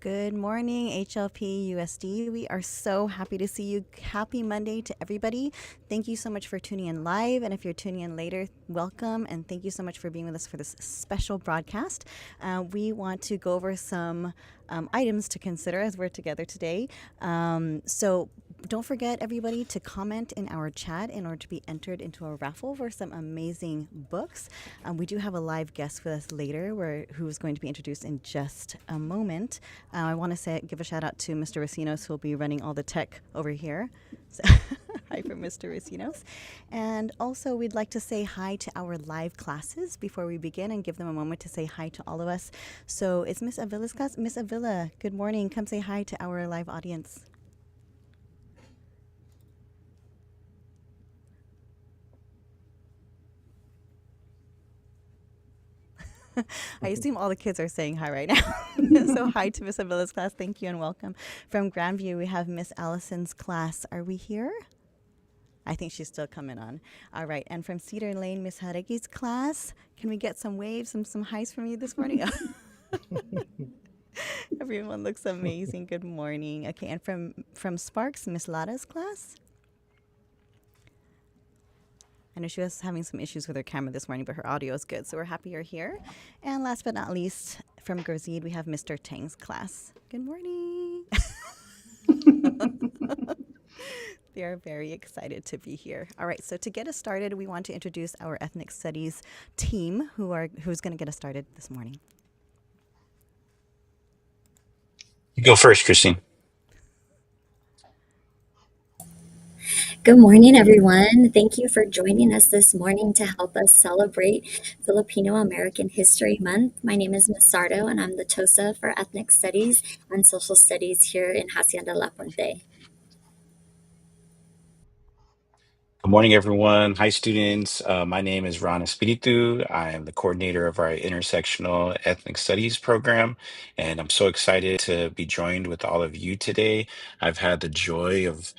Good morning, HLP USD. We are so happy to see you. Happy Monday to everybody. Thank you so much for tuning in live. And if you're tuning in later, welcome. And thank you so much for being with us for this special broadcast. We want to go over some items to consider as we're together today. So don't forget, everybody, to comment in our chat in order to be entered into a raffle for some amazing books. We do have a live guest with us later who is going to be introduced in just a moment. I want to give a shout out to Mr. Racinos, who will be running all the tech over here. So hi for Mr. Racinos. And also, we'd like to say hi to our live classes before we begin and give them a moment to say hi to all of us. So it's Miss Avila's class. Miss Avila, good morning. Come say hi to our live audience. I assume all the kids are saying hi right now. So hi to Miss Avila's class. Thank you and welcome. From Grandview, we have Miss Allison's class. Are we here? I think she's still coming on. All right. And from Cedar Lane, Miss Hareki's class. Can we get some waves and some highs from you this morning? Everyone looks amazing. Good morning. Okay. And from Sparks, Miss Lada's class. I know she was having some issues with her camera this morning, but her audio is good, so we're happy you're here. And last but not least, from Gurzeed, we have Mr. Tang's class. Good morning. They are very excited to be here. All right, so to get us started, we want to introduce our ethnic studies team who's going to get us started this morning. You go first, Christine. Good morning, everyone. Thank you for joining us this morning to help us celebrate Filipino American History Month. My name is Ms. Sardo, and I'm the TOSA for Ethnic Studies and Social Studies here in Hacienda La Puente. Good morning, everyone. Hi, students. My name is Ron Espiritu. I am the coordinator of our Intersectional Ethnic Studies program, and I'm so excited to be joined with all of you today. I've had the joy of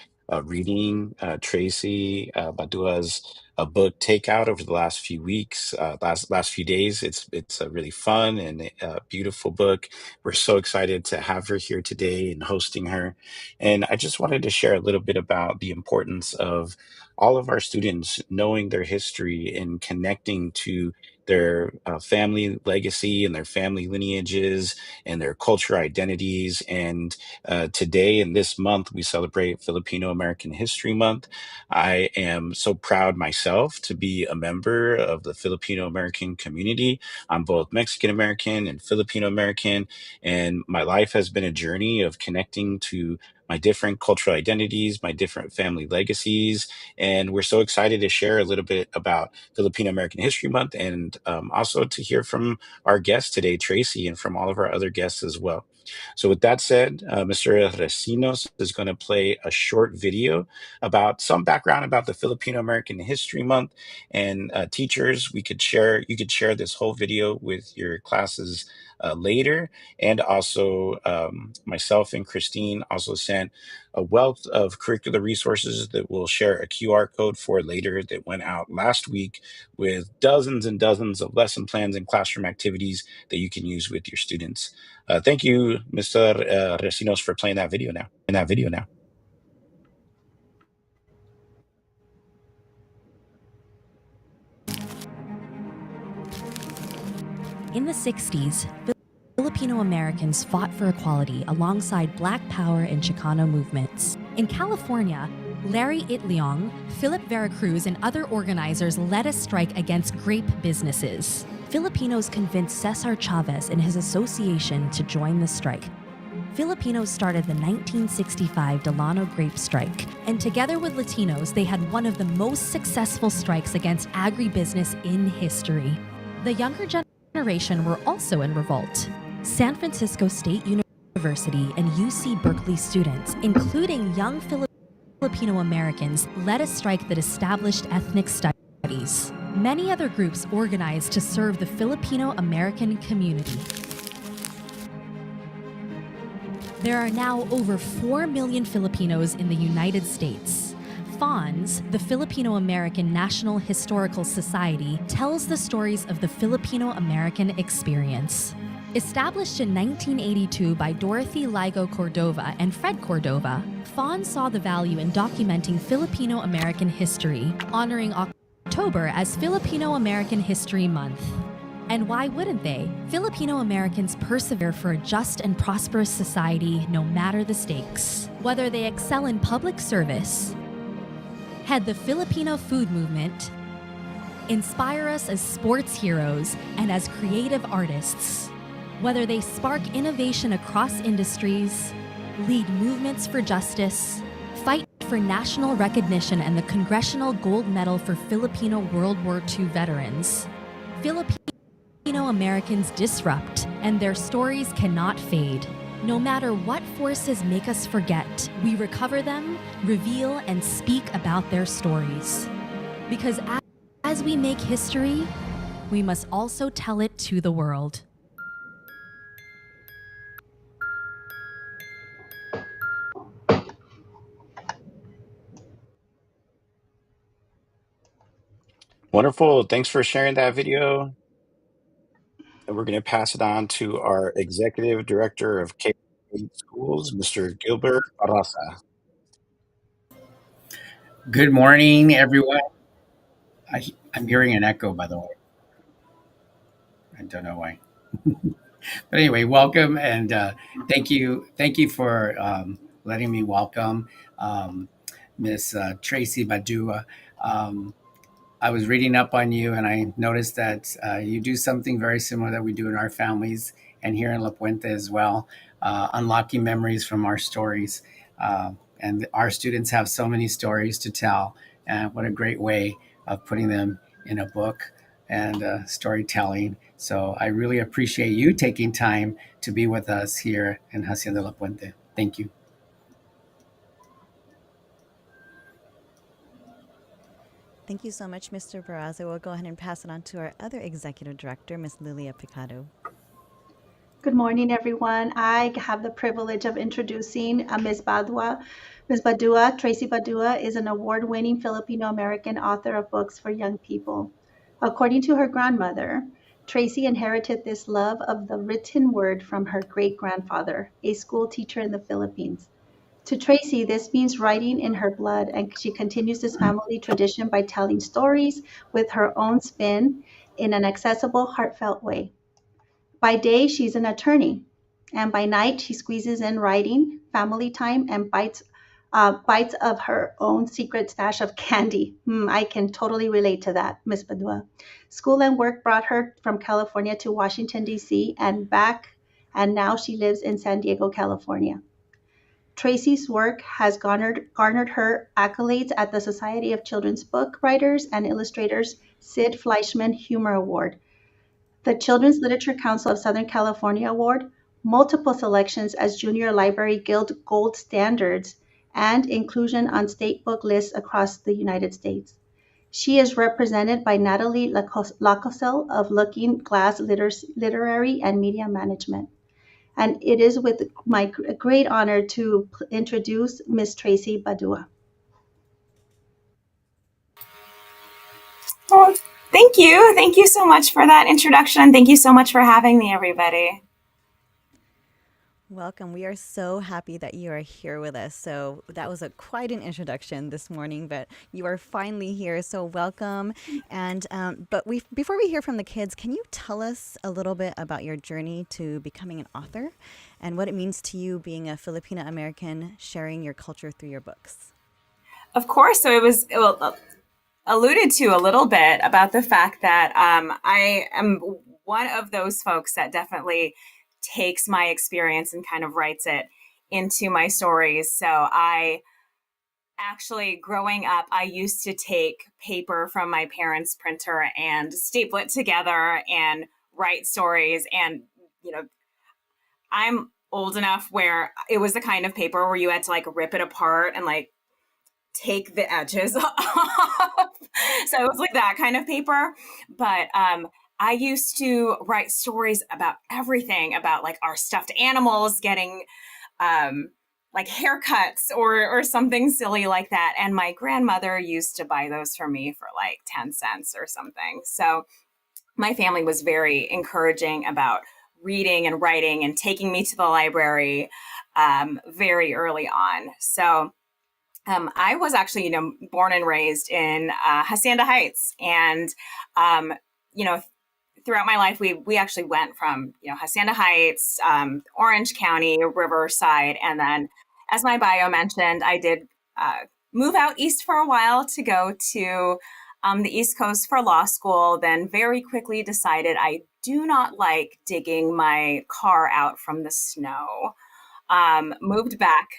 reading Tracy Badua's book Takeout over the last few weeks, last few days. It's a really fun and beautiful book. We're so excited to have her here today and hosting her. And I just wanted to share a little bit about the importance of all of our students knowing their history and connecting to their family legacy and their family lineages and their cultural identities. And today and this month, we celebrate Filipino American History Month. I am so proud myself to be a member of the Filipino American community. I'm both Mexican American and Filipino American, and my life has been a journey of connecting to my different cultural identities, my different family legacies. And we're so excited to share a little bit about Filipino American History Month and also to hear from our guest today, Tracy, and from all of our other guests as well. So with that said, Mr. Recinos is going to play a short video about some background about the Filipino American History Month. And teachers, you could share this whole video with your classes later. And also myself and Christine also sent a wealth of curricular resources that we'll share a QR code for later that went out last week with dozens and dozens of lesson plans and classroom activities that you can use with your students. Thank you, Mr. Recinos, for playing that video now. In the 60s, Filipino Americans fought for equality alongside Black Power and Chicano movements. In California, Larry Itliong, Philip Veracruz, and other organizers led a strike against grape businesses. Filipinos convinced Cesar Chavez and his association to join the strike. Filipinos started the 1965 Delano Grape Strike, and together with Latinos, they had one of the most successful strikes against agribusiness in history. The younger generation were also in revolt. San Francisco State University and UC Berkeley students, including young Filipino Americans, led a strike that established ethnic studies. Many other groups organized to serve the Filipino American community. There are now over 4 million Filipinos in the United States. FONS, the Filipino American National Historical Society, tells the stories of the Filipino American experience. Established in 1982 by Dorothy Ligo Cordova and Fred Cordova, FAWN saw the value in documenting Filipino American history, honoring October as Filipino American History Month. And why wouldn't they? Filipino Americans persevere for a just and prosperous society no matter the stakes. Whether they excel in public service, head the Filipino food movement, inspire us as sports heroes and as creative artists, whether they spark innovation across industries, lead movements for justice, fight for national recognition and the Congressional Gold Medal for Filipino World War II veterans, Filipino Americans disrupt, and their stories cannot fade. No matter what forces make us forget, we recover them, reveal, and speak about their stories. Because as we make history, we must also tell it to the world. Wonderful. Thanks for sharing that video. And we're going to pass it on to our Executive Director of K-8 Schools, Mr. Gilbert Barraza. Good morning, everyone. I'm hearing an echo, by the way. I don't know why. But anyway, welcome and thank you. Thank you for letting me welcome Miss Tracy Badua. I was reading up on you and I noticed that you do something very similar that we do in our families and here in La Puente as well, unlocking memories from our stories. And our students have so many stories to tell. And what a great way of putting them in a book and storytelling. So I really appreciate you taking time to be with us here in Hacienda La Puente. Thank you. Thank you so much, Mr. Barraza. We'll go ahead and pass it on to our other executive director, Ms. Lilia Picado. Good morning, everyone. I have the privilege of introducing Ms. Badua. Ms. Badua, Tracy Badua, is an award-winning Filipino American author of books for young people. According to her grandmother, Tracy inherited this love of the written word from her great-grandfather, a school teacher in the Philippines. To Tracy, this means writing in her blood, and she continues this family tradition by telling stories with her own spin in an accessible, heartfelt way. By day, she's an attorney, and by night, she squeezes in writing, family time, and bites of her own secret stash of candy. I can totally relate to that, Miss Badua. School and work brought her from California to Washington, D.C., and back, and now she lives in San Diego, California. Tracy's work has garnered her accolades at the Society of Children's Book Writers and Illustrators Sid Fleischman Humor Award, the Children's Literature Council of Southern California Award, multiple selections as Junior Library Guild Gold Standards, and inclusion on state book lists across the United States. She is represented by Natalie Lacosel of Looking Glass Literary and Media Management. And it is with my great honor to introduce Ms. Tracy Badua. Well, thank you. Thank you so much for that introduction. Thank you so much for having me, everybody. Welcome. We are so happy that you are here with us. So that was quite an introduction this morning, but you are finally here. So welcome. And before we hear from the kids, can you tell us a little bit about your journey to becoming an author and what it means to you being a Filipina American, sharing your culture through your books? Of course. So it was alluded to a little bit about the fact that I am one of those folks that definitely takes my experience and kind of writes it into my stories. So I actually, growing up, I used to take paper from my parents' printer and staple it together and write stories. And, I'm old enough where it was the kind of paper where you had to like rip it apart and like take the edges off. So it was like that kind of paper. But I used to write stories about everything, about like our stuffed animals getting like haircuts or something silly like that. And my grandmother used to buy those for me for like 10 cents or something. So my family was very encouraging about reading and writing and taking me to the library very early on. So I was actually, born and raised in Hacienda Heights, and throughout my life, we actually went from Hacienda Heights, Orange County, Riverside, and then, as my bio mentioned, I did move out east for a while to go to the East Coast for law school. Then very quickly decided I do not like digging my car out from the snow. Moved back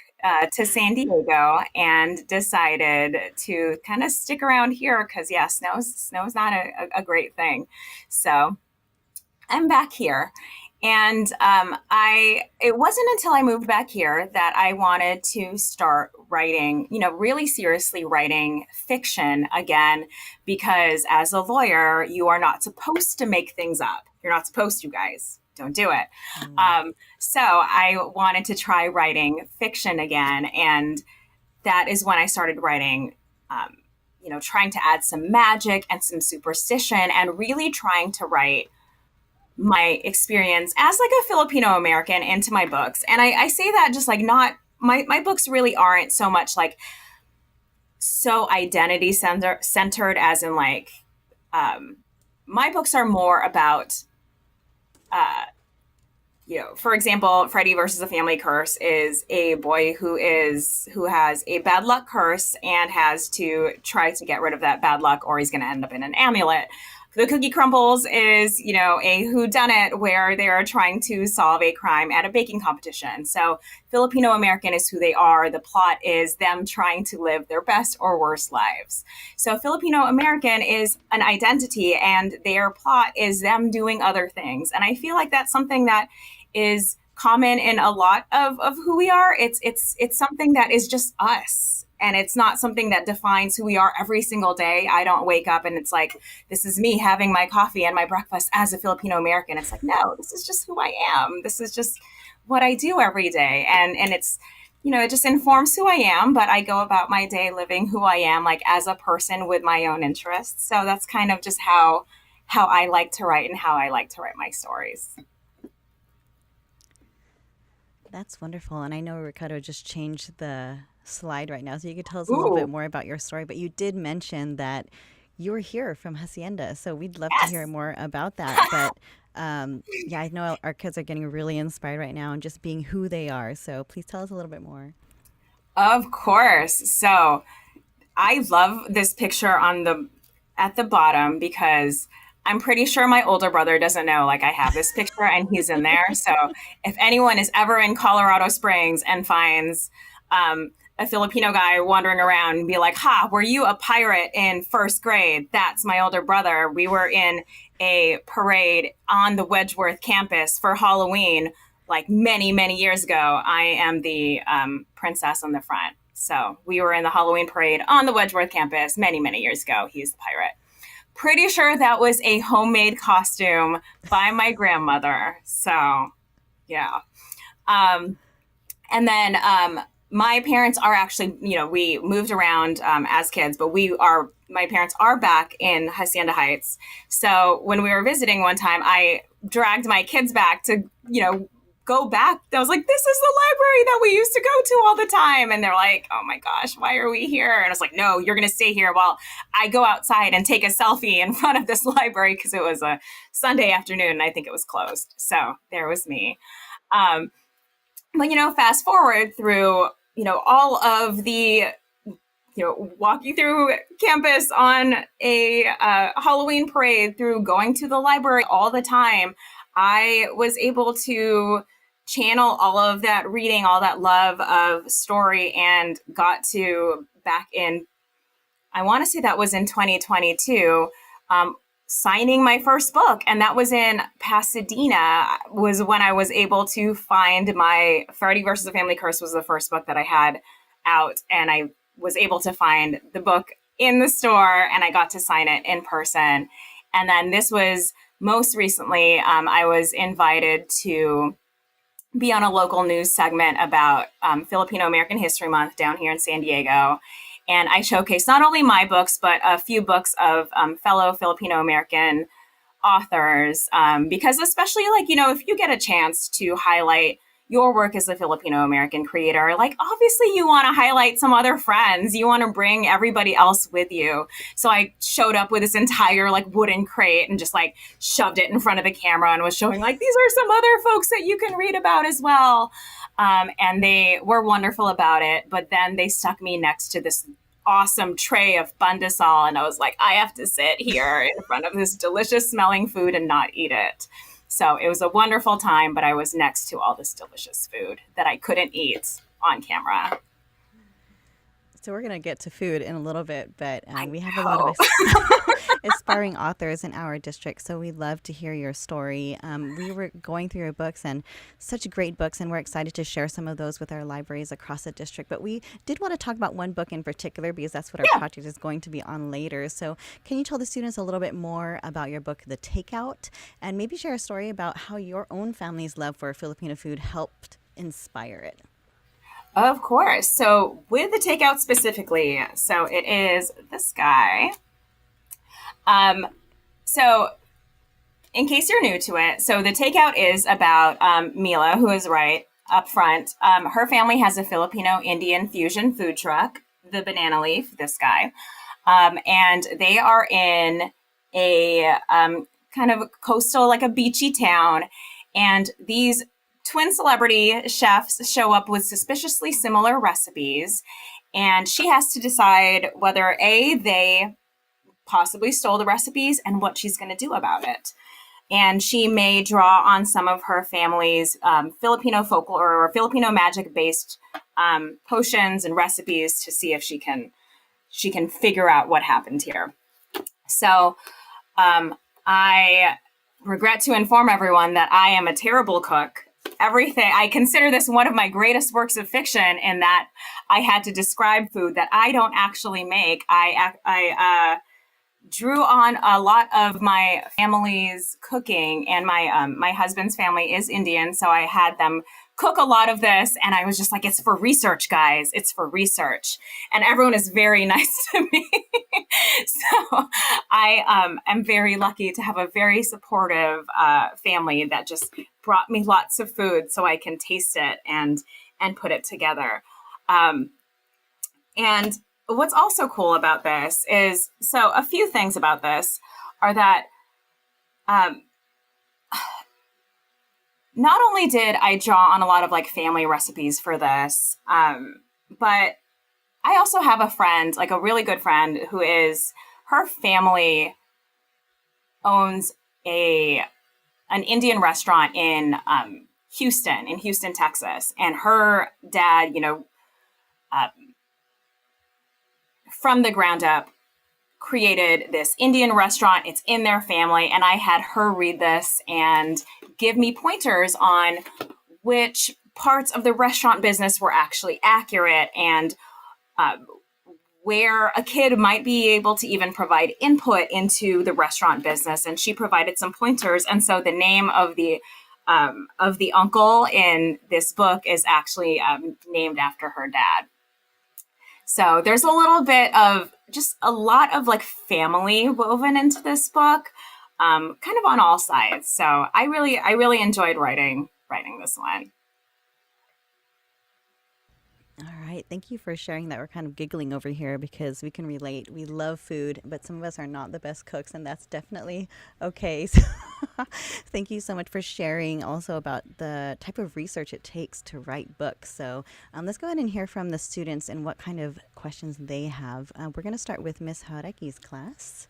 to San Diego and decided to kind of stick around here because, snow's not a great thing. So I'm back here. And it wasn't until I moved back here that I wanted to start writing, really seriously writing fiction again, because as a lawyer, you are not supposed to make things up. You're not supposed to, guys. Don't do it. So I wanted to try writing fiction again. And that is when I started writing, trying to add some magic and some superstition and really trying to write my experience as like a Filipino American into my books. And I say that just like not, my books really aren't so much like so identity centered as in like, my books are more about, for example, Freddy versus the Family Curse is a boy who has a bad luck curse and has to try to get rid of that bad luck, or he's going to end up in an amulet. The Cookie Crumbles is, a whodunit where they are trying to solve a crime at a baking competition. So Filipino American is who they are. The plot is them trying to live their best or worst lives. So Filipino American is an identity, and their plot is them doing other things. And I feel like that's something that is common in a lot of who we are. It's something that is just us. And it's not something that defines who we are every single day. I don't wake up and it's like, this is me having my coffee and my breakfast as a Filipino American. It's like, no, this is just who I am. This is just what I do every day. And it's, it just informs who I am, but I go about my day living who I am, like as a person with my own interests. So that's kind of just how I like to write and how I like to write my stories. That's wonderful. And I know Ricardo just changed the slide right now, so you could tell us a little bit more about your story. But you did mention that you're here from Hacienda, so we'd love to hear more about that. But I know our kids are getting really inspired right now and just being who they are. So please tell us a little bit more. Of course. So I love this picture at the bottom because I'm pretty sure my older brother doesn't know, like, I have this picture and he's in there. So if anyone is ever in Colorado Springs and finds a Filipino guy wandering around and be like, were you a pirate in first grade? That's my older brother. We were in a parade on the Wedgeworth campus for Halloween, like many, many years ago. I am the princess on the front. So we were in the Halloween parade on the Wedgeworth campus many, many years ago. He's the pirate. Pretty sure that was a homemade costume by my grandmother. So, yeah. And then my parents are actually, we moved around as kids, but my parents are back in Hacienda Heights. So when we were visiting one time, I dragged my kids back to, go back. I was like, this is the library that we used to go to all the time. And they're like, oh my gosh, why are we here? And I was like, no, you're going to stay here while I go outside and take a selfie in front of this library, because it was a Sunday afternoon and I think it was closed. So there was me. But, fast forward through, all of the, walking through campus on a Halloween parade, through going to the library all the time, I was able to channel all of that reading, all that love of story, and got to back in, I want to say that was in 2022, signing my first book. And that was in Pasadena, was when I was able to find my Freddy versus the Family Curse was the first book that I had out. And I was able to find the book in the store and I got to sign it in person. And then this was most recently, I was invited to be on a local news segment about Filipino American History Month down here in San Diego. And I showcased not only my books, but a few books of fellow Filipino American authors, because especially like, if you get a chance to highlight your work as a Filipino American creator, like obviously you want to highlight some other friends. You want to bring everybody else with you. So I showed up with this entire like wooden crate and just like shoved it in front of the camera and was showing like, these are some other folks that you can read about as well. And they were wonderful about it. But then they stuck me next to this awesome tray of pandesal, and I was like, I have to sit here in front of this delicious smelling food and not eat it. So it was a wonderful time, but I was next to all this delicious food that I couldn't eat on camera. So we're going to get to food in a little bit, but we have a lot of aspiring authors in our district, so we'd love to hear your story. We were going through your books, and such great books, and we're excited to share some of those with our libraries across the district. But we did want to talk about one book in particular because that's what our project is going to be on later. So can you tell the students a little bit more about your book, The Takeout, and maybe share a story about how your own family's love for Filipino food helped inspire it? Of course. So with The Takeout specifically, so it is this guy. So in case you're new to it, so The Takeout is about Mila, who is right up front. Her family has a Filipino-Indian fusion food truck, the Banana Leaf, this guy. And they are in a kind of coastal, like a beachy town. And these twin celebrity chefs show up with suspiciously similar recipes. And she has to decide whether they possibly stole the recipes and what she's going to do about it. And she may draw on some of her family's Filipino folklore or Filipino magic-based potions and recipes to see if she can figure out what happened here. So I regret to inform everyone that I am a terrible cook. I consider this one of my greatest works of fiction in that I had to describe food that I don't actually make. I drew on a lot of my family's cooking, and my husband's family is Indian, so I had them cook a lot of this, and I was just like, it's for research, guys. It's for research. And everyone is very nice to me. So I am very lucky to have a very supportive family that just brought me lots of food so I can taste it and put it together. And what's also cool about this is, so a few things about this are that not only did I draw on a lot of like family recipes for this, but I also have a friend, like a really good friend, her family owns an Indian restaurant in Houston, Texas. And her dad, from the ground up, created this Indian restaurant. It's in their family. And I had her read this and give me pointers on which parts of the restaurant business were actually accurate and where a kid might be able to even provide input into the restaurant business. And she provided some pointers. And so the name of the uncle in this book is actually named after her dad. So there's a little bit of just a lot of like family woven into this book, kind of on all sides. So I really enjoyed writing this one. All right. Thank you for sharing that. We're kind of giggling over here because we can relate. We love food, but some of us are not the best cooks, and that's definitely okay. So thank you so much for sharing also about the type of research it takes to write books. So let's go ahead and hear from the students and what kind of questions they have. We're going to start with Miss Hareki's class.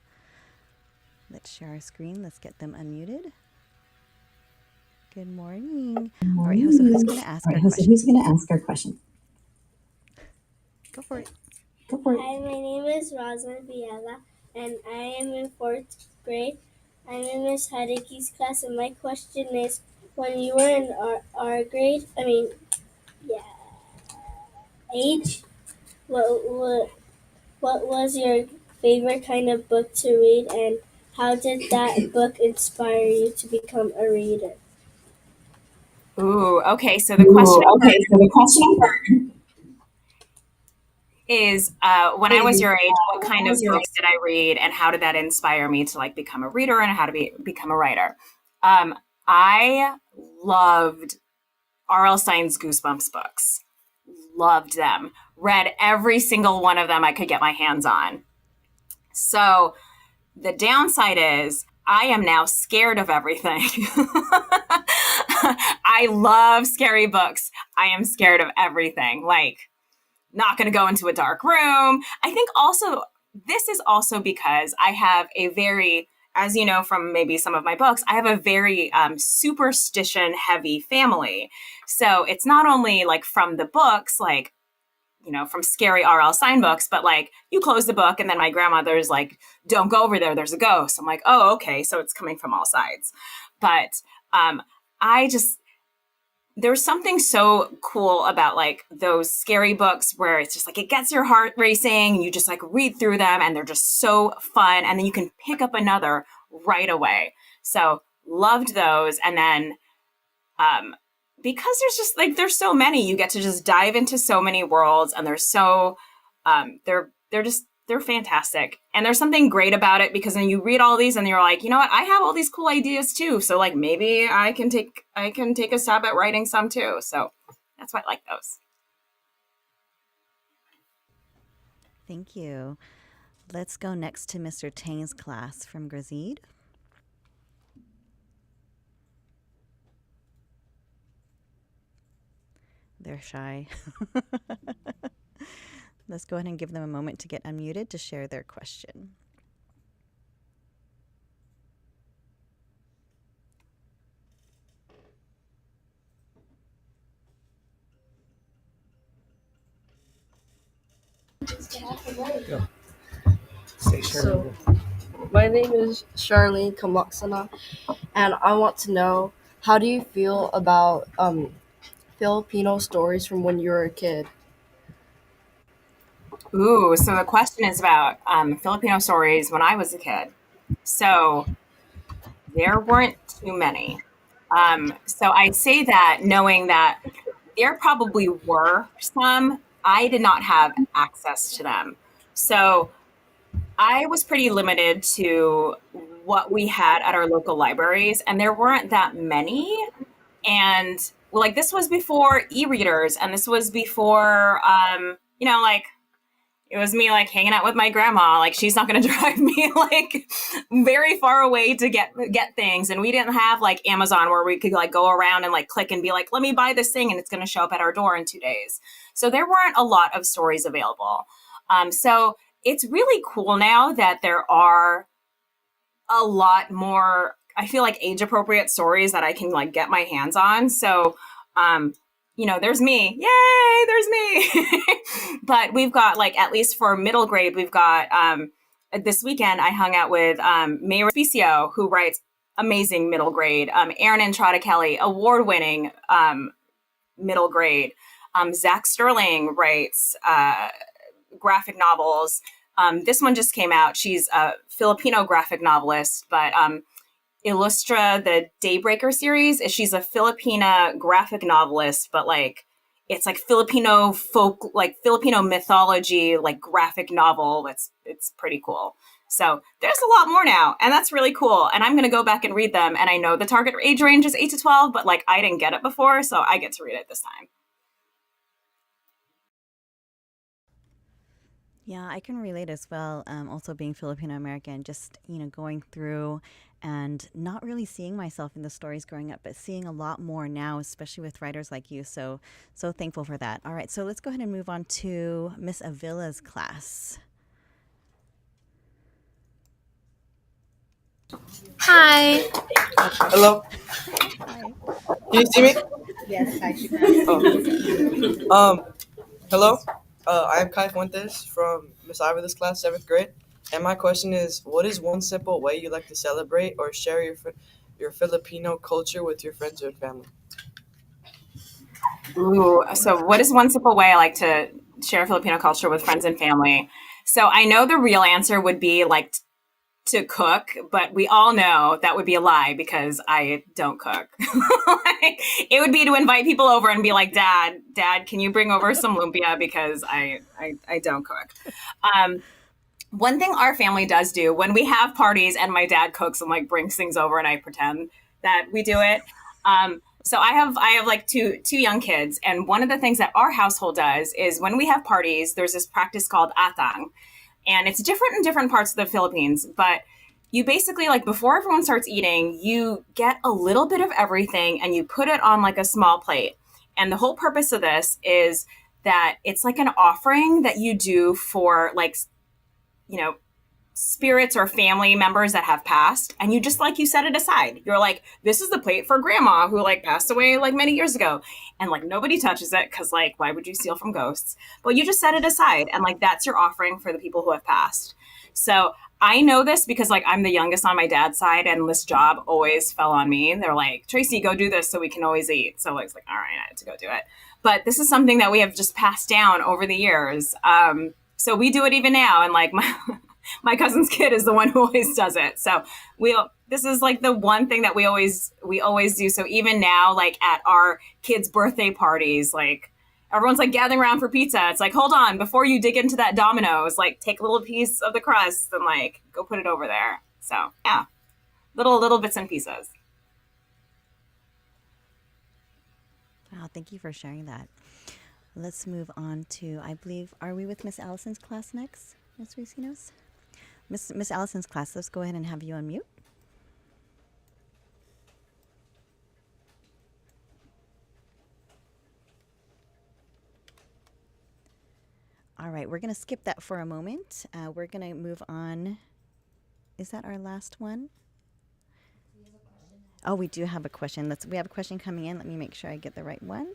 Let's share our screen. Let's get them unmuted. Good morning. All right, so who's going to ask our question? Go for it. Hi, my name is Rosalind Viella, and I am in 4th grade. I'm in Miss Hareki's class, and my question is, when you were in our grade, age, what was your favorite kind of book to read, and how did that book inspire you to become a reader? Ooh, okay. So the question is when I was your age, what kind of books did I read, and how did that inspire me to like become a reader and how to become a writer? I loved R.L. Stein's Goosebumps books. Loved them. Read every single one of them I could get my hands on. So the downside is I am now scared of everything. I love scary books. I am scared of everything. Like, not going to go into a dark room. I think also, this is also because I have a very, as you know from maybe some of my books, I have a very superstition heavy family. So it's not only like from the books, like, you know, from scary R.L. Stein books, but like you close the book and then my grandmother's like, don't go over there, there's a ghost. I'm like, oh, okay. So it's coming from all sides. But I just, there's something so cool about like those scary books where it's just like, it gets your heart racing and you just like read through them and they're just so fun. And then you can pick up another right away. So loved those. And then, because there's just like, there's so many, you get to just dive into so many worlds and they're so, they're fantastic. And there's something great about it because then you read all these and you're like, you know what, I have all these cool ideas too. So like, maybe I can take a stab at writing some too. So that's why I like those. Thank you. Let's go next to Mr. Tang's class from Grazide. They're shy. Let's go ahead and give them a moment to get unmuted to share their question. So, my name is Charlene Kamaksana, and I want to know, how do you feel about Filipino stories from when you were a kid? Ooh, so the question is about Filipino stories when I was a kid. So there weren't too many. So I say that knowing that there probably were some. I did not have access to them. So I was pretty limited to what we had at our local libraries, and there weren't that many. And like this was before e-readers, and this was before, you know, like it was me like hanging out with my grandma. Like she's not going to drive me like very far away to get things. And we didn't have like Amazon where we could like go around and like click and be like, let me buy this thing and it's going to show up at our door in 2 days. So there weren't a lot of stories available. So it's really cool now that there are a lot more, I feel like, age appropriate stories that I can like get my hands on. So, you know, there's me. Yay, there's me. But we've got like, at least for middle grade, we've got, this weekend I hung out with Mayra Spicio, who writes amazing middle grade. Erin Entrada Kelly, award-winning middle grade. Zach Sterling writes graphic novels. This one just came out. She's a Filipino graphic novelist, but Illustra, the Daybreaker series, she's a Filipina graphic novelist, but like it's like Filipino folk, like Filipino mythology, like graphic novel. It's pretty cool. So there's a lot more now, and that's really cool. And I'm going to go back and read them. And I know the target age range is 8 to 12, but like I didn't get it before, so I get to read it this time. Yeah, I can relate as well. Also being Filipino American, just, you know, going through and not really seeing myself in the stories growing up, but seeing a lot more now, especially with writers like you. So thankful for that. All right, so let's go ahead and move on to Miss Avila's class. Hi. Hello. Hi. Can you see me? Yes, hi. Hello. I am Kai Fuentes from Miss Ivor's class, 7th grade. And my question is, what is one simple way you like to celebrate or share your Filipino culture with your friends or family? Ooh, so what is one simple way I like to share Filipino culture with friends and family? So I know the real answer would be like to cook, but we all know that would be a lie because I don't cook. Like, it would be to invite people over and be like, Dad, can you bring over some lumpia because I don't cook. One thing our family does do when we have parties and my dad cooks and like brings things over and I pretend that we do it. So I have like two young kids, and one of the things that our household does is when we have parties, there's this practice called atang. And it's different in different parts of the Philippines, but you basically, like, before everyone starts eating, you get a little bit of everything and you put it on like a small plate. And the whole purpose of this is that it's like an offering that you do for, like, you know, spirits or family members that have passed, and you just, like, you set it aside. You're like, this is the plate for grandma who like passed away like many years ago, and like nobody touches it because, like, why would you steal from ghosts? But you just set it aside, and like that's your offering for the people who have passed. So I know this because, like, I'm the youngest on my dad's side, and this job always fell on me. They're like, Tracy, go do this so we can always eat. So it's like, all right, I had to go do it. But this is something that we have just passed down over the years. So we do it even now, and like my cousin's kid is the one who always does it. So this is like the one thing that we always do. So even now, like at our kids' birthday parties, like everyone's like gathering around for pizza. It's like, hold on, before you dig into that Domino's, like take a little piece of the crust and like go put it over there. So yeah, little bits and pieces. Wow, thank you for sharing that. Let's move on to, I believe, are we with Miss Allison's class next, Miss Ricinos? Miss Allison's class, let's go ahead and have you unmute. All right, we're going to skip that for a moment. We're going to move on. Is that our last one? Oh, we do have a question. We have a question coming in. Let me make sure I get the right one.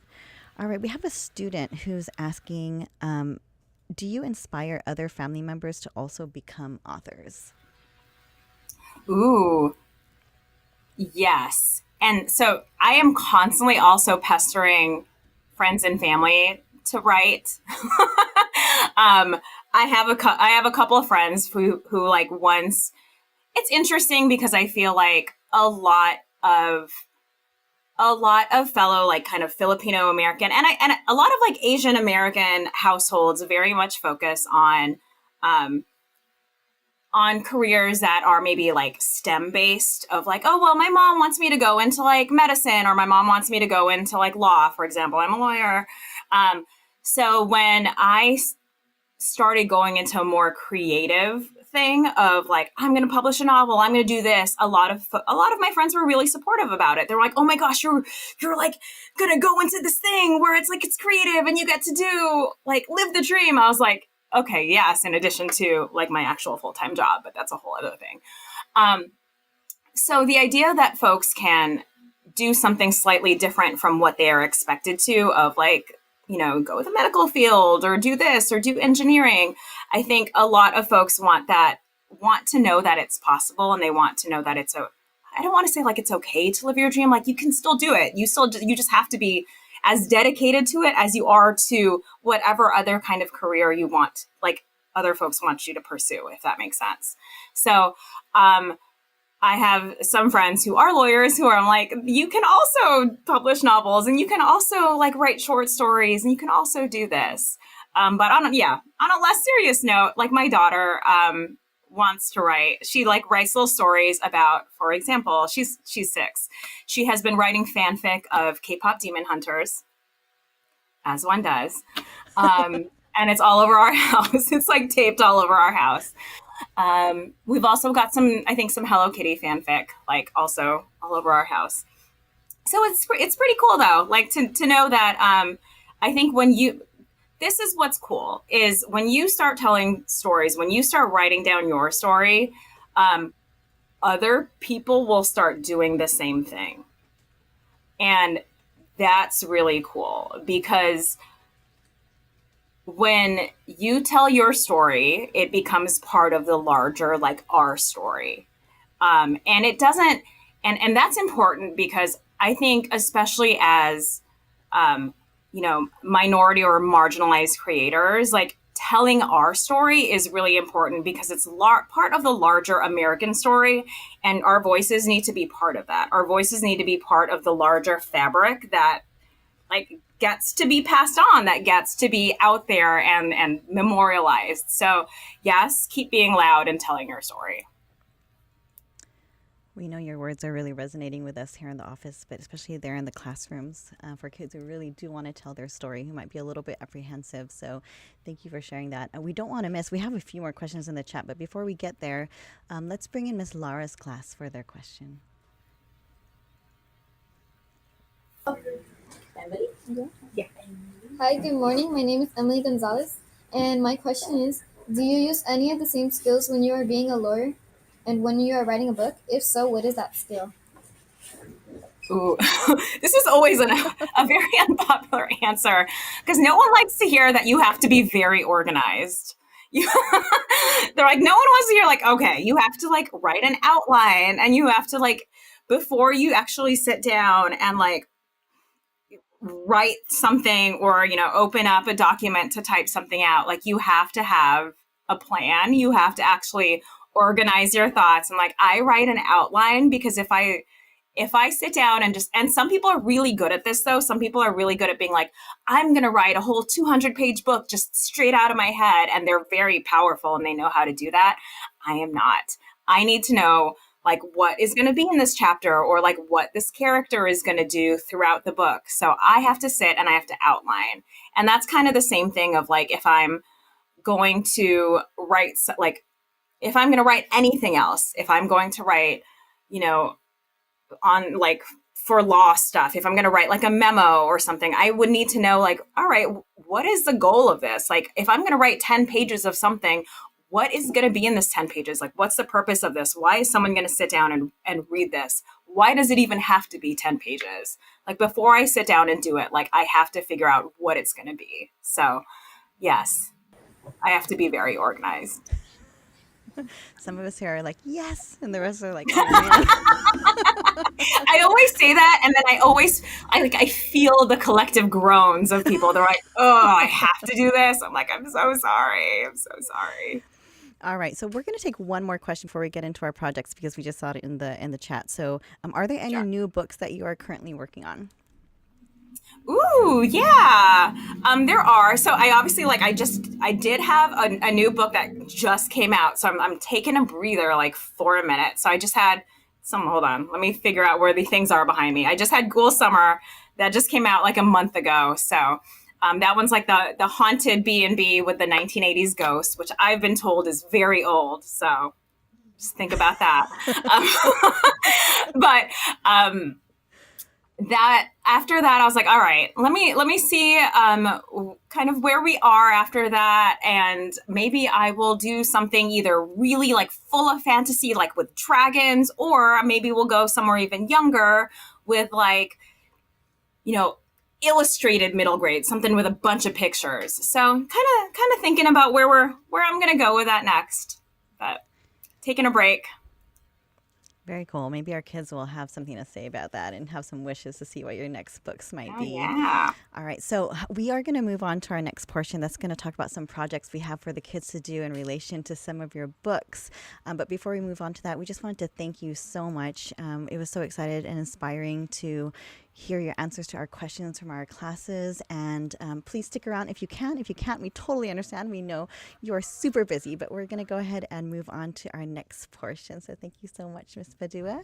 All right, we have a student who's asking, do you inspire other family members to also become authors? Ooh, yes. And so I am constantly also pestering friends and family to write. I have a couple of friends who like once, it's interesting because I feel like a lot of fellow like kind of Filipino American and a lot of like Asian American households very much focus on careers that are maybe like STEM based, of like, oh, well, my mom wants me to go into like medicine, or my mom wants me to go into like law, for example. I'm a lawyer. So when I started going into a more creative thing of like, I'm going to publish a novel, I'm going to do this, a lot of my friends were really supportive about it. They're like, oh my gosh, you're like going to go into this thing where it's like, it's creative and you get to do like live the dream. I was like, okay, yes, in addition to like my actual full-time job, but that's a whole other thing. So the idea that folks can do something slightly different from what they are expected to, of like, you know, go the medical field or do this or do engineering. I think a lot of folks want to know that it's possible, and they want to know that I don't want to say like it's okay to live your dream. Like you can still do it. You just have to be as dedicated to it as you are to whatever other kind of career you want, like other folks want you to pursue, if that makes sense. So, I have some friends who are lawyers who are like, you can also publish novels and you can also like write short stories and you can also do this. But on a less serious note, like my daughter wants to write. She like writes little stories about, for example, she's 6. She has been writing fanfic of K-pop demon hunters, as one does. And it's all over our house. It's like taped all over our house. We've also got some Hello Kitty fanfic, like also all over our house. So it's pretty cool though, like to know that, I think this is what's cool, is when you start telling stories, when you start writing down your story, other people will start doing the same thing. And that's really cool, because when you tell your story, it becomes part of the larger, like our story. And it doesn't, and that's important, because I think especially as, minority or marginalized creators, like telling our story is really important because it's part of the larger American story, and our voices need to be part of that. Our voices need to be part of the larger fabric that like gets to be passed on, that gets to be out there and memorialized. So yes, keep being loud and telling your story. We know your words are really resonating with us here in the office, but especially there in the classrooms for kids who really do want to tell their story, who might be a little bit apprehensive. So thank you for sharing that. And we don't want to miss, we have a few more questions in the chat, but before we get there, let's bring in Miss Lara's class for their question. Hi, good morning. My name is Emily Gonzalez, and my question is, do you use any of the same skills when you are being a lawyer and when you are writing a book? If so, what is that skill? Ooh, this is always a very unpopular answer because no one likes to hear that you have to be very organized. They're like, no one wants to hear like, okay, you have to like write an outline and you have to like, before you actually sit down and like write something or, you know, open up a document to type something out, like you have to have a plan. You have to actually organize your thoughts. And like, I write an outline because if I sit down and some people are really good at this though. Some people are really good at being like, I'm going to write a whole 200-page book just straight out of my head. And they're very powerful and they know how to do that. I am not. I need to know like what is going to be in this chapter or like what this character is going to do throughout the book. So I have to sit and I have to outline. And that's kind of the same thing of like, if I'm going to write, like if I'm going to write anything else, if I'm going to write, you know, on like for law stuff, if I'm going to write like a memo or something, I would need to know like, all right, what is the goal of this? Like if I'm going to write 10 pages of something, what is going to be in this 10 pages? Like, what's the purpose of this? Why is someone going to sit down and read this? Why does it even have to be 10 pages? Like before I sit down and do it, like I have to figure out what it's going to be. So yes, I have to be very organized. Some of us here are like, yes. And the rest are like, oh, man. I always say that. And then I feel the collective groans of people. They're like, oh, I have to do this. I'm like, I'm so sorry. I'm so sorry. All right, so we're going to take one more question before we get into our projects because we just saw it in the chat. So are there any new books that you are currently working on? Ooh, yeah. There are. So I obviously I did have a new book that just came out. So I'm taking a breather like for a minute. So I just had hold on. Let me figure out where the things are behind me. I just had Ghoul Summer that just came out like a month ago. So that one's like the haunted B&B with the 1980s ghost, which I've been told is very old. So just think about that. But that after that, I was like, all right, let me see kind of where we are after that. And maybe I will do something either really like full of fantasy, like with dragons, or maybe we'll go somewhere even younger with like, you know, illustrated middle grade, something with a bunch of pictures. So kind of thinking about where I'm going to go with that next, but taking a break. Very cool. Maybe our kids will have something to say about that and have some wishes to see what your next books might be. Yeah. All right. So we are going to move on to our next portion. That's going to talk about some projects we have for the kids to do in relation to some of your books. But before we move on to that, we just wanted to thank you so much. It was so excited and inspiring to hear your answers to our questions from our classes. And please stick around if you can. If you can't, we totally understand. We know you are super busy, but we're going to go ahead and move on to our next portion. So thank you so much, Ms. Badua.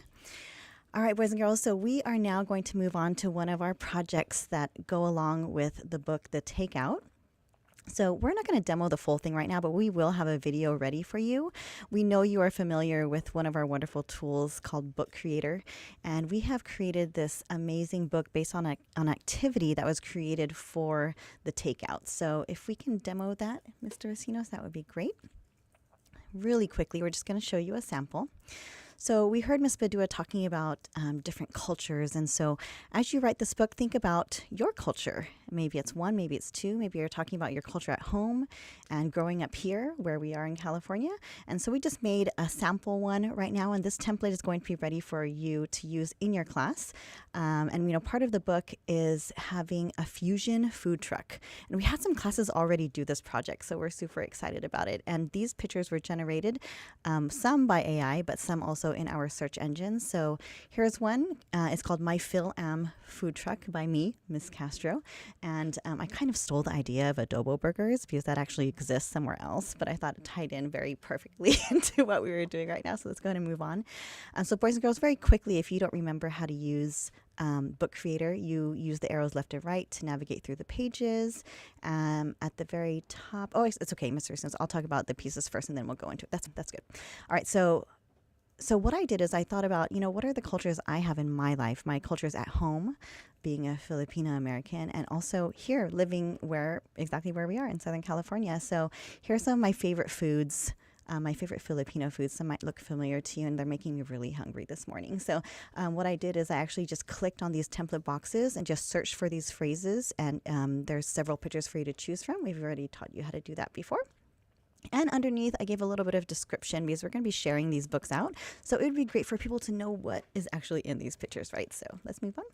All right, boys and girls, so we are now going to move on to one of our projects that go along with the book, The Takeout. So we're not going to demo the full thing right now, but we will have a video ready for you. We know you are familiar with one of our wonderful tools called Book Creator, and we have created this amazing book based on an activity that was created for The Takeout. So if we can demo that, Mr. Vecinos, that would be great. Really quickly, we're just going to show you a sample. So we heard Miss Badua talking about different cultures. And so as you write this book, think about your culture. Maybe it's one, maybe it's two, maybe you're talking about your culture at home and growing up here where we are in California. And so we just made a sample one right now, and this template is going to be ready for you to use in your class. And, part of the book is having a fusion food truck. And we had some classes already do this project, so we're super excited about it. And these pictures were generated, some by AI, but some also in our search engine. So here's one. It's called My Phil Am Food Truck by me, Miss Castro. And I kind of stole the idea of adobo burgers because that actually exists somewhere else, but I thought it tied in very perfectly into what we were doing right now. So let's go ahead and move on. So boys and girls, very quickly, if you don't remember how to use Book Creator, you use the arrows left and right to navigate through the pages. At the very top, it's okay, Mr. Sims. I'll talk about the pieces first, and then we'll go into it. That's good. All right, so what I did is I thought about, what are the cultures I have in my life? My cultures at home, being a Filipina American, and also here living exactly where we are in Southern California. So here's some of my favorite foods. My favorite Filipino foods. Some might look familiar to you, and they're making me really hungry this morning. So what I did is I actually just clicked on these template boxes and just searched for these phrases. And there's several pictures for you to choose from. We've already taught you how to do that before. And underneath, I gave a little bit of description because we're going to be sharing these books out. So it would be great for people to know what is actually in these pictures, right? So let's move on.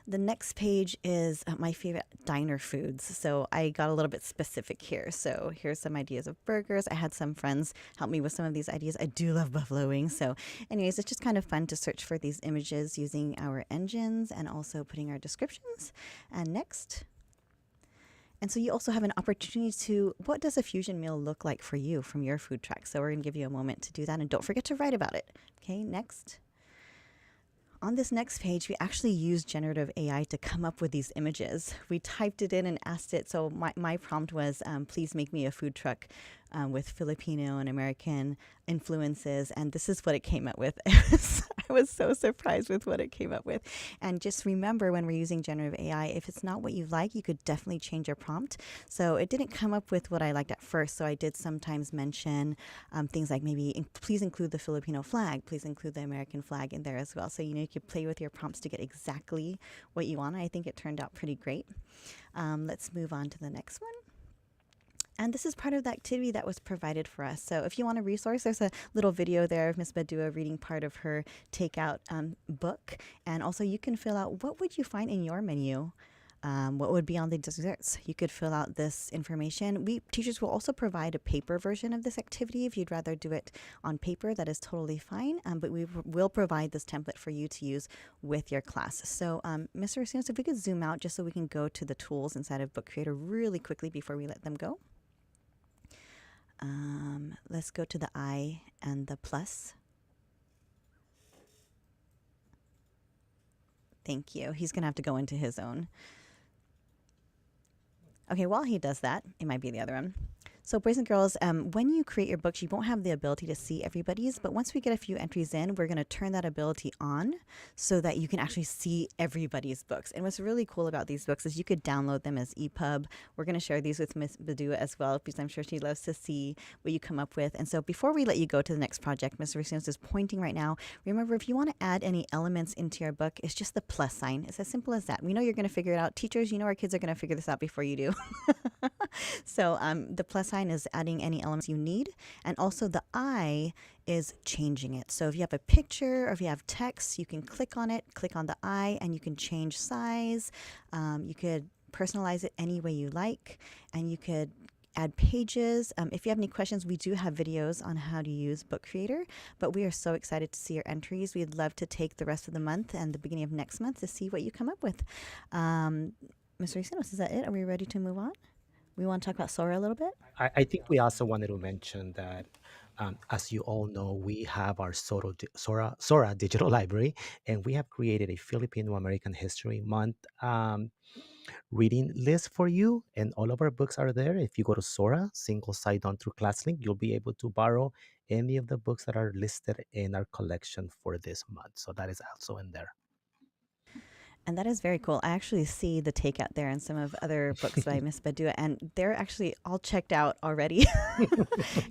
The next page is my favorite diner foods. So I got a little bit specific here. So here's some ideas of burgers. I had some friends help me with some of these ideas. I do love buffalo wings. So anyways, it's just kind of fun to search for these images using our engines and also putting our descriptions. And next. And so you also have an opportunity to, what does a fusion meal look like for you from your food truck? So we're going to give you a moment to do that. And don't forget to write about it. Okay, next. On this next page, we actually used generative AI to come up with these images. We typed it in and asked it. So my prompt was, please make me a food truck with Filipino and American influences. And this is what it came up with. I was so surprised with what it came up with. And just remember, when we're using generative AI, if it's not what you like, you could definitely change your prompt. So it didn't come up with what I liked at first. So I did sometimes mention things like maybe, please include the Filipino flag, please include the American flag in there as well. So, you could play with your prompts to get exactly what you want. I think it turned out pretty great. Let's move on to the next one. And this is part of the activity that was provided for us. So if you want a resource, there's a little video there of Miss Badua reading part of her Takeout book. And also you can fill out, what would you find in your menu? What would be on the desserts? You could fill out this information. Teachers will also provide a paper version of this activity. If you'd rather do it on paper, that is totally fine. But we will provide this template for you to use with your class. So Mr. Racines, if we could zoom out just so we can go to the tools inside of Book Creator really quickly before we let them go. Let's go to the I and the plus. Thank you. He's going to have to go into his own. Okay, while he does that, it might be the other one. So boys and girls, when you create your books, you won't have the ability to see everybody's, but once we get a few entries in, we're going to turn that ability on so that you can actually see everybody's books. And what's really cool about these books is you could download them as EPUB. We're going to share these with Miss Badua as well, because I'm sure she loves to see what you come up with. And so before we let you go to the next project, Mr. Racines is pointing right now. Remember, if you want to add any elements into your book, it's just the plus sign. It's as simple as that. We know you're going to figure it out. Teachers, our kids are going to figure this out before you do. So the plus sign is adding any elements you need, and also the I is changing it. So if you have a picture or if you have text, you can click on it, click on the I, and you can change size. You could personalize it any way you like, and you could add pages. If you have any questions, we do have videos on how to use Book Creator, but we are so excited to see your entries. We'd love to take the rest of the month and the beginning of next month to see what you come up with. Mr. Racines, is that it? Are we ready to move on? We want to talk about Sora a little bit? I think we also wanted to mention that, as you all know, we have our Sora Digital Library, and we have created a Filipino American History Month reading list for you, and all of our books are there. If you go to Sora, single site on through ClassLink, you'll be able to borrow any of the books that are listed in our collection for this month. So that is also in there. And that is very cool. I actually see the Takeout there and some of other books by Miss Badua, and they're actually all checked out already.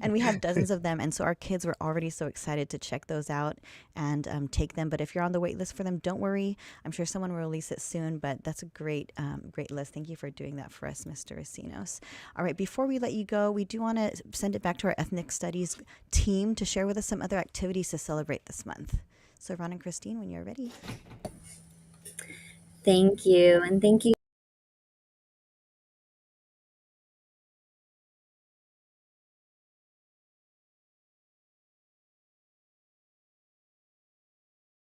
And we have dozens of them, and so our kids were already so excited to check those out and take them. But if you're on the wait list for them, don't worry. I'm sure someone will release it soon, but that's a great list. Thank you for doing that for us, Mr. Racinos. All right, before we let you go, we do want to send it back to our Ethnic Studies team to share with us some other activities to celebrate this month. So Ron and Christine, when you're ready. Thank you. And thank you.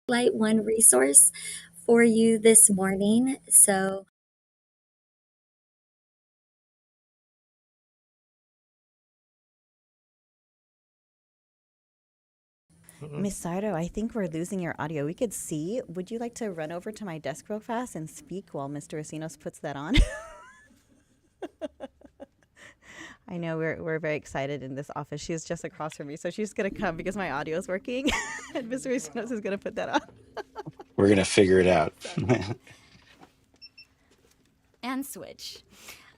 Light one resource for you this morning. So Miss Sardo, I think we're losing your audio. We could see. Would you like to run over to my desk real fast and speak while Mr. Racinos puts that on? I know we're very excited in this office. She's just across from me, so she's going to come because my audio is working, and Mr. Racinos is going to put that on. We're going to figure it out. and switch.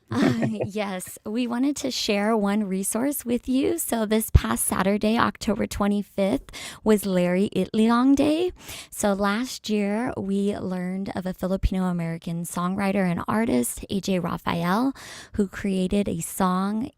Yes, we wanted to share one resource with you. So this past Saturday, October 25th, was Larry Itliong Day. So last year, we learned of a Filipino American songwriter and artist, AJ Raphael, who created a song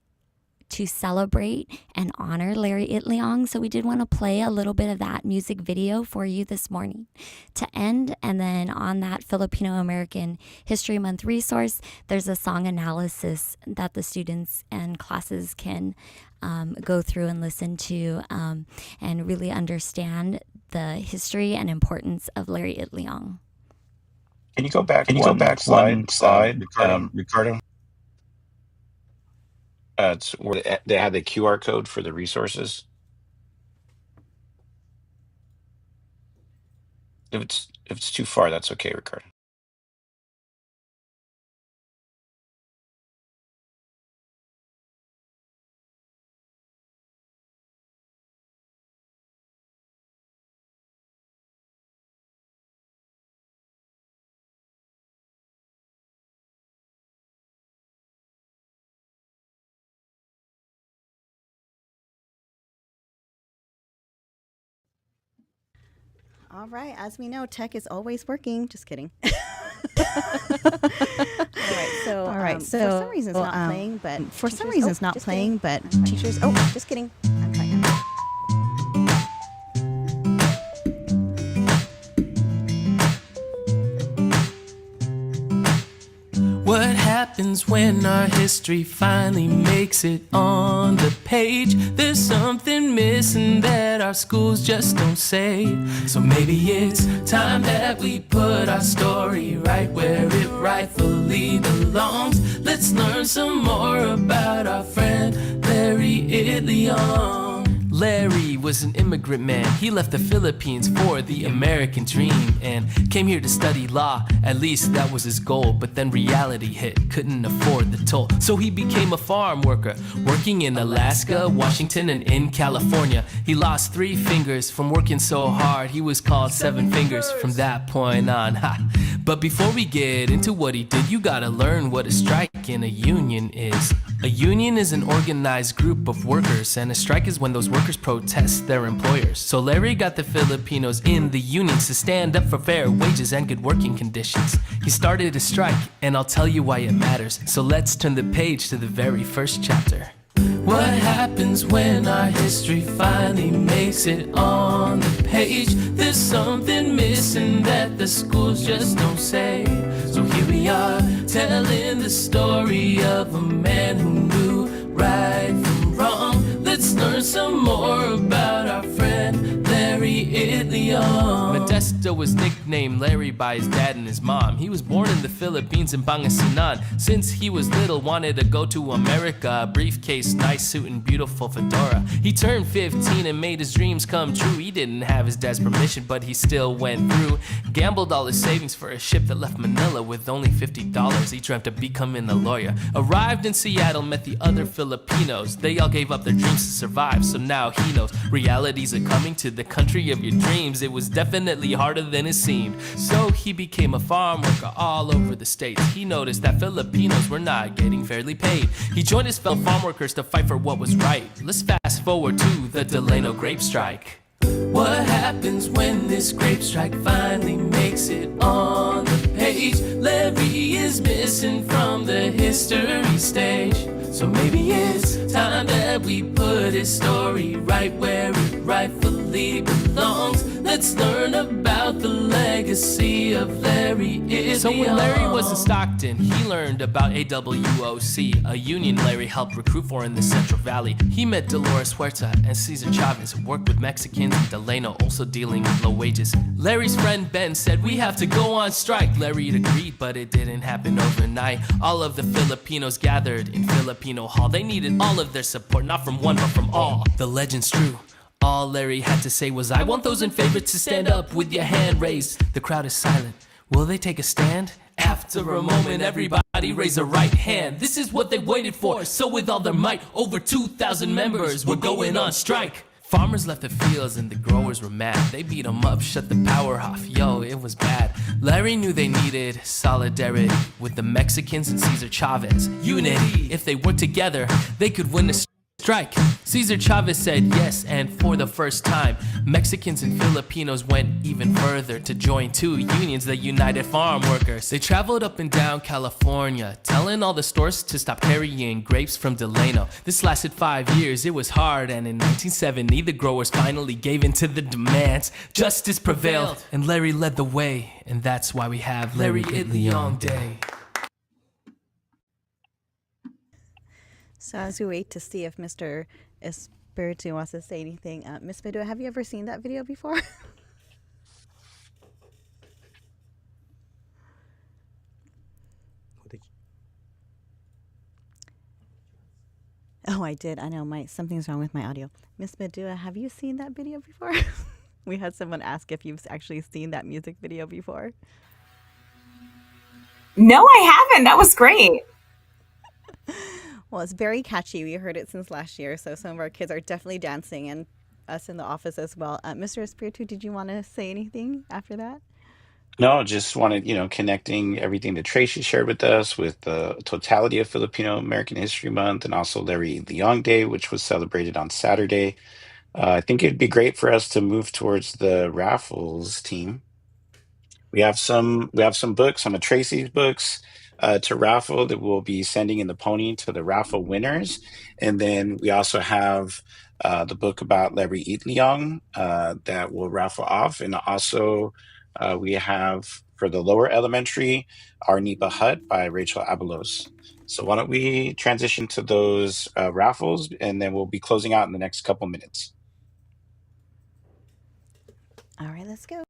to celebrate and honor Larry Itliong. So we did want to play a little bit of that music video for you this morning to end. And then on that Filipino American History Month resource, there's a song analysis that the students and classes can go through and listen to and really understand the history and importance of Larry Itliong. Can you go back one slide, Ricardo? It's where they had the QR code for the resources. If it's too far, that's okay, Ricardo. All right, as we know, tech is always working. Just kidding. All right, so for some reason it's not playing, but teachers. Oh, just kidding. I'm trying now. What happens when our history finally makes it on the page? There's something missing that our schools just don't say. So maybe it's time that we put our story right where it rightfully belongs. Let's learn some more about our friend Larry Itliong. Larry was an immigrant man. He left the Philippines for the American dream and came here to study law. At least that was his goal, but then reality hit. Couldn't afford the toll, so he became a farm worker, working in Alaska, Washington, and in California. He lost 3 fingers from working so hard. He was called 7 Fingers from that point on. Ha. But before we get into what he did, you gotta learn what a strike and a union is. A union is an organized group of workers, and a strike is when those workers protest their employers. So Larry got the Filipinos in the unions to stand up for fair wages and good working conditions. He started a strike, and I'll tell you why it matters. So let's turn the page to the very first chapter. What happens when our history finally makes it on the page? There's something missing that the schools just don't say. So here we are, telling the story of a man who knew right from wrong. Let's learn some more about our friend Larry Itliong. Modesto was nicknamed Larry by his dad and his mom. He was born in the Philippines in Pangasinan. Since he was little, wanted to go to America. A briefcase, nice suit, and beautiful fedora. He turned 15 and made his dreams come true. He didn't have his dad's permission, but he still went through. Gambled all his savings for a ship that left Manila with only $50. He dreamt of becoming a lawyer. Arrived in Seattle, met the other Filipinos. They all gave up their dreams to survive, so now he knows realities are coming to the country of your your dreams. It was definitely harder than it seemed. So he became a farm worker all over the states. He noticed that Filipinos were not getting fairly paid. He joined his fellow farm workers to fight for what was right. Let's fast forward to the Delano grape strike. What happens when this grape strike finally makes it on the page? Larry is missing from the history stage. So maybe it's time that we put his story right where it rightfully belongs. Let's learn about the legacy of Larry Idleong. So when Larry was in Stockton, he learned about AWOC, a union Larry helped recruit for in the Central Valley. He met Dolores Huerta and Cesar Chavez, who worked with Mexicans in Delano, also dealing with low wages. Larry's friend Ben said, we have to go on strike. Larry agreed, but it didn't happen overnight. All of the Filipinos gathered in Filipino Hall. They needed all of their support, not from one, but from all. The legend's true. All Larry had to say was, I want those in favor to stand up with your hand raised. The crowd is silent. Will they take a stand? After a moment, everybody raised a right hand. This is what they waited for. So with all their might, over 2,000 members were going on strike. Farmers left the fields and the growers were mad. They beat them up, shut the power off. Yo, it was bad. Larry knew they needed solidarity with the Mexicans and Cesar Chavez. Unity. If they worked together, they could win the strike. Cesar Chavez said yes, and for the first time, Mexicans and Filipinos went even further to join two unions that united farm workers. They traveled up and down California, telling all the stores to stop carrying grapes from Delano. This lasted 5 years, it was hard, and in 1970, the growers finally gave in to the demands. Justice prevailed, and Larry led the way, and that's why we have Larry Idleong Day. So as we wait to see if Mr. Espiritu wants to say anything, Miss Badua, have you ever seen that video before? Oh, I did. I know something's wrong with my audio. Miss Badua, have you seen that video before? We had someone ask if you've actually seen that music video before. No, I haven't. That was great. Well, it's very catchy. We heard it since last year, so some of our kids are definitely dancing, and us in the office as well. Mr. Espiritu, did you want to say anything after that? No, just wanted, connecting everything that Tracy shared with us with the totality of Filipino American History Month and also Larry Leong Day, which was celebrated on Saturday. I think it'd be great for us to move towards the raffles team. We have some books, some of Tracy's books to raffle that we'll be sending in the pony to the raffle winners. And then we also have the book about Larry Itliong that we'll raffle off. And also we have for the lower elementary, Our Nipa Hut by Rachel Abelos. So why don't we transition to those raffles, and then we'll be closing out in the next couple minutes. All right, let's go.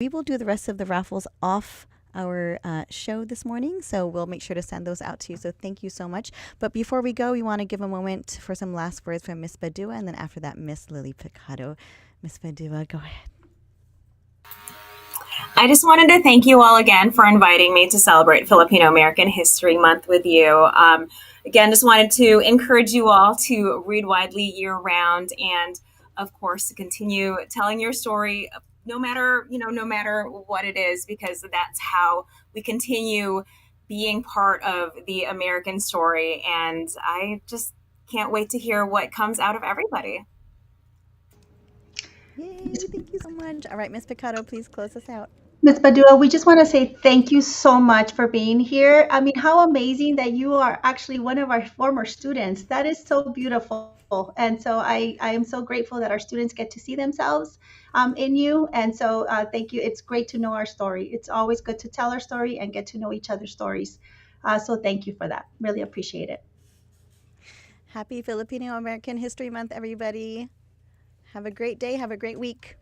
we will do the rest of the raffles off our show this morning, so we'll make sure to send those out to you. So thank you so much. But before we go, we want to give a moment for some last words from Miss Badua, and then after that, Miss Lily Picado. Miss Badua, go ahead. I just wanted to thank you all again for inviting me to celebrate Filipino American History Month with you. Again, just wanted to encourage you all to read widely year round, and of course to continue telling your story no matter what it is, because that's how we continue being part of the American story. And I just can't wait to hear what comes out of everybody. Yay, thank you so much. All right, Miss Picado, please close us out. Ms. Badua, we just want to say thank you so much for being here. I mean, how amazing that you are actually one of our former students. That is so beautiful. And so I am so grateful that our students get to see themselves in you. And so thank you. It's great to know our story. It's always good to tell our story and get to know each other's stories. So thank you for that. Really appreciate it. Happy Filipino American History Month, everybody. Have a great day. Have a great week.